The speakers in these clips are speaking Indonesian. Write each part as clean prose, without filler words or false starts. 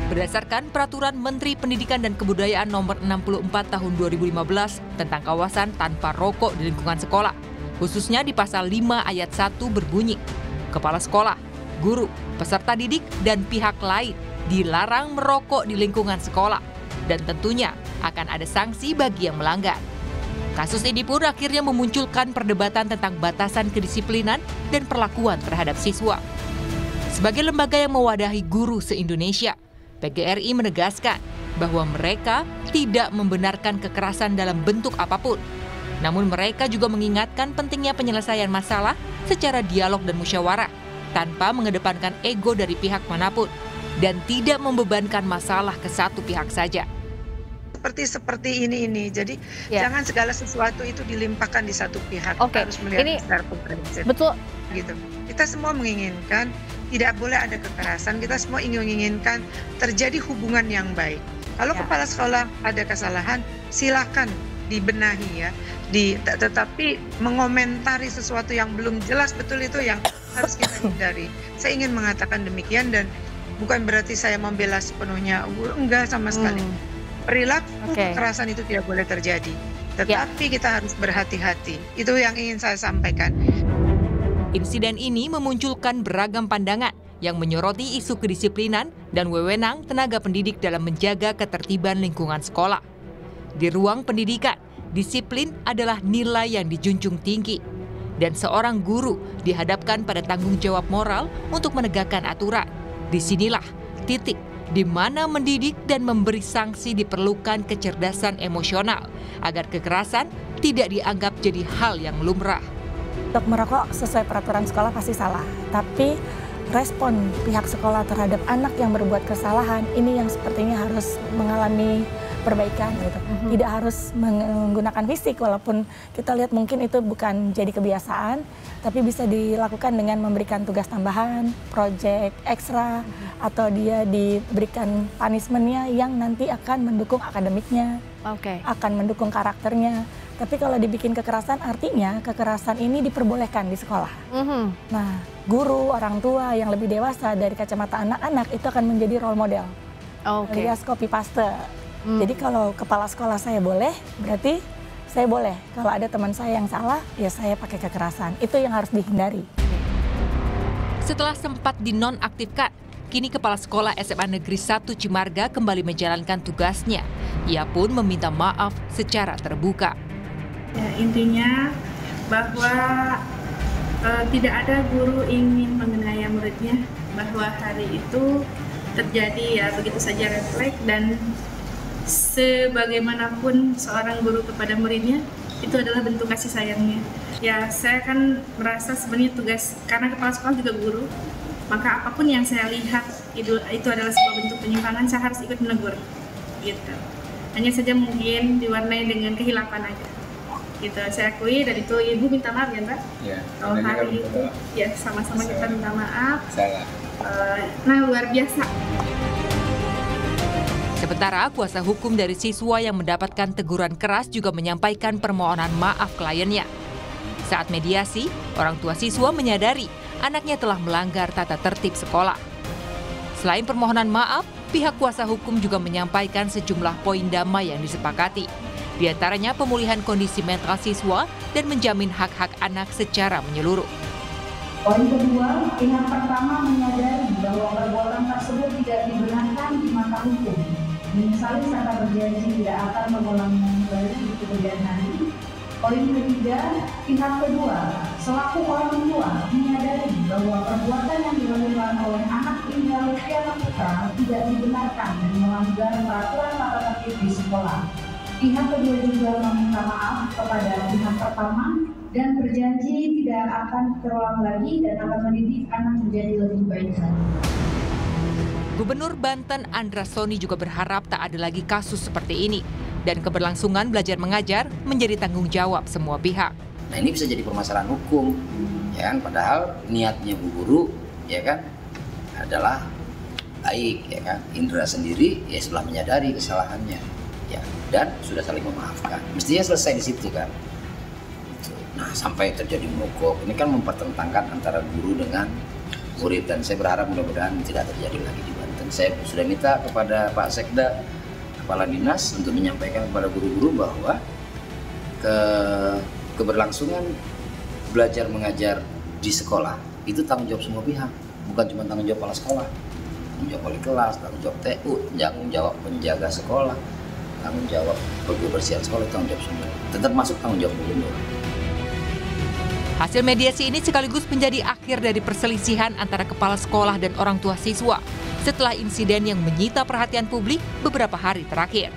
Berdasarkan Peraturan Menteri Pendidikan dan Kebudayaan Nomor 64 Tahun 2015 tentang kawasan tanpa rokok di lingkungan sekolah, khususnya di Pasal 5 Ayat 1 berbunyi, kepala sekolah, guru, peserta didik, dan pihak lain dilarang merokok di lingkungan sekolah, dan tentunya akan ada sanksi bagi yang melanggar. Kasus ini pun akhirnya memunculkan perdebatan tentang batasan kedisiplinan dan perlakuan terhadap siswa. Sebagai lembaga yang mewadahi guru se-Indonesia, PGRI menegaskan bahwa mereka tidak membenarkan kekerasan dalam bentuk apapun. Namun mereka juga mengingatkan pentingnya penyelesaian masalah secara dialog dan musyawarah, tanpa mengedepankan ego dari pihak manapun, dan tidak membebankan masalah ke satu pihak saja. Seperti ini. Jadi jangan segala sesuatu itu dilimpahkan di satu pihak. Harus melihat secara komprehensif. Betul. Gitu. Kita semua menginginkan tidak boleh ada kekerasan. Kita semua menginginkan terjadi hubungan yang baik. Kalau kepala sekolah ada kesalahan, silakan dibenahi ya. Tetapi mengomentari sesuatu yang belum jelas betul itu yang harus kita hindari. Saya ingin mengatakan demikian, dan bukan berarti saya membela sepenuhnya guru, enggak sama sekali. Perilaku kekerasan itu tidak boleh terjadi. Tetapi kita harus berhati-hati. Itu yang ingin saya sampaikan. Insiden ini memunculkan beragam pandangan yang menyoroti isu kedisiplinan dan wewenang tenaga pendidik dalam menjaga ketertiban lingkungan sekolah. Di ruang pendidikan, disiplin adalah nilai yang dijunjung tinggi. Dan seorang guru dihadapkan pada tanggung jawab moral untuk menegakkan aturan. Disinilah titik di mana mendidik dan memberi sanksi diperlukan kecerdasan emosional agar kekerasan tidak dianggap jadi hal yang lumrah. Untuk merokok sesuai peraturan sekolah pasti salah, tapi respon pihak sekolah terhadap anak yang berbuat kesalahan ini yang sepertinya harus mengalami perbaikan gitu. Tidak harus menggunakan fisik, walaupun kita lihat mungkin itu bukan jadi kebiasaan, tapi bisa dilakukan dengan memberikan tugas tambahan, proyek ekstra, atau dia diberikan punishment-nya yang nanti akan mendukung akademiknya, akan mendukung karakternya. Tapi kalau dibikin kekerasan, artinya kekerasan ini diperbolehkan di sekolah. Nah, guru, orang tua yang lebih dewasa dari kacamata anak-anak itu akan menjadi role model. Alias copy paste. Jadi kalau kepala sekolah saya boleh, berarti saya boleh. Kalau ada teman saya yang salah, ya saya pakai kekerasan. Itu yang harus dihindari. Setelah sempat dinonaktifkan, kini Kepala Sekolah SMA Negeri 1 Cimarga kembali menjalankan tugasnya. Ia pun meminta maaf secara terbuka. Ya, intinya bahwa tidak ada guru ingin mengenai muridnya, bahwa hari itu terjadi ya begitu saja refleks, dan sebagaimanapun seorang guru kepada muridnya itu adalah bentuk kasih sayangnya. Ya, saya kan merasa sebenarnya tugas, karena kepala sekolah juga guru, maka apapun yang saya lihat itu adalah sebuah bentuk penyimpangan, saya harus ikut menegur gitu. Hanya saja mungkin diwarnai dengan kehilapan aja gitu, saya akui, dan itu Ibu minta maaf ya Mbak. Kalau hari itu ya sama-sama kita minta maaf. Nah, luar biasa. Sementara kuasa hukum dari siswa yang mendapatkan teguran keras juga menyampaikan permohonan maaf kliennya. Saat mediasi, orang tua siswa menyadari anaknya telah melanggar tata tertib sekolah. Selain permohonan maaf, pihak kuasa hukum juga menyampaikan sejumlah poin damai yang disepakati. Di antaranya pemulihan kondisi mental siswa dan menjamin hak-hak anak secara menyeluruh. Poin kedua, pihak pertama menyadari bahwa perbuatan tersebut tidak dibenarkan di mata hukum. Menyesali serta berjanji tidak akan mengulanginya kembali di kemudian hari. Poin ketiga, pihak kedua selaku orang tua menyadari bahwa perbuatan yang dilakukan oleh anak tinggal Piala Putra tidak dibenarkan dan melanggar peraturan tata tertib di sekolah. Pihak kedua juga meminta maaf kepada pihak pertama dan berjanji tidak akan terulang lagi dan akan mendidik anak menjadi lebih baik lagi. Gubernur Banten Andra Soni juga berharap tak ada lagi kasus seperti ini dan keberlangsungan belajar mengajar menjadi tanggung jawab semua pihak. Nah, ini bisa jadi permasalahan hukum, ya kan? Padahal niatnya Bu Guru, ya kan, adalah baik, ya kan? Indra sendiri ya setelah menyadari kesalahannya, ya, dan sudah saling memaafkan. Mestinya selesai di situ kan. Nah, sampai terjadi mogok, ini kan mempertentangkan antara guru dengan murid, dan saya berharap mudah-mudahan tidak terjadi lagi di Banten. saya sudah minta kepada Pak Sekda, Kepala Dinas untuk menyampaikan kepada guru-guru bahwa keberlangsungan belajar mengajar di sekolah itu tanggung jawab semua pihak, bukan cuma tanggung jawab kepala sekolah, tanggung jawab wali kelas, tanggung jawab TU, tanggung jawab penjaga sekolah, tanggung jawab kebersihan sekolah, tanggung jawab semua. Tetap masuk tanggung jawab gubernur. Hasil mediasi ini sekaligus menjadi akhir dari perselisihan antara kepala sekolah dan orang tua siswa setelah insiden yang menyita perhatian publik beberapa hari terakhir.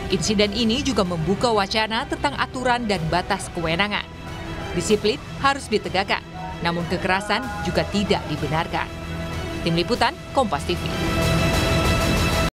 Insiden ini juga membuka wacana tentang aturan dan batas kewenangan. Disiplin harus ditegakkan, namun kekerasan juga tidak dibenarkan. Tim Liputan, Kompas TV.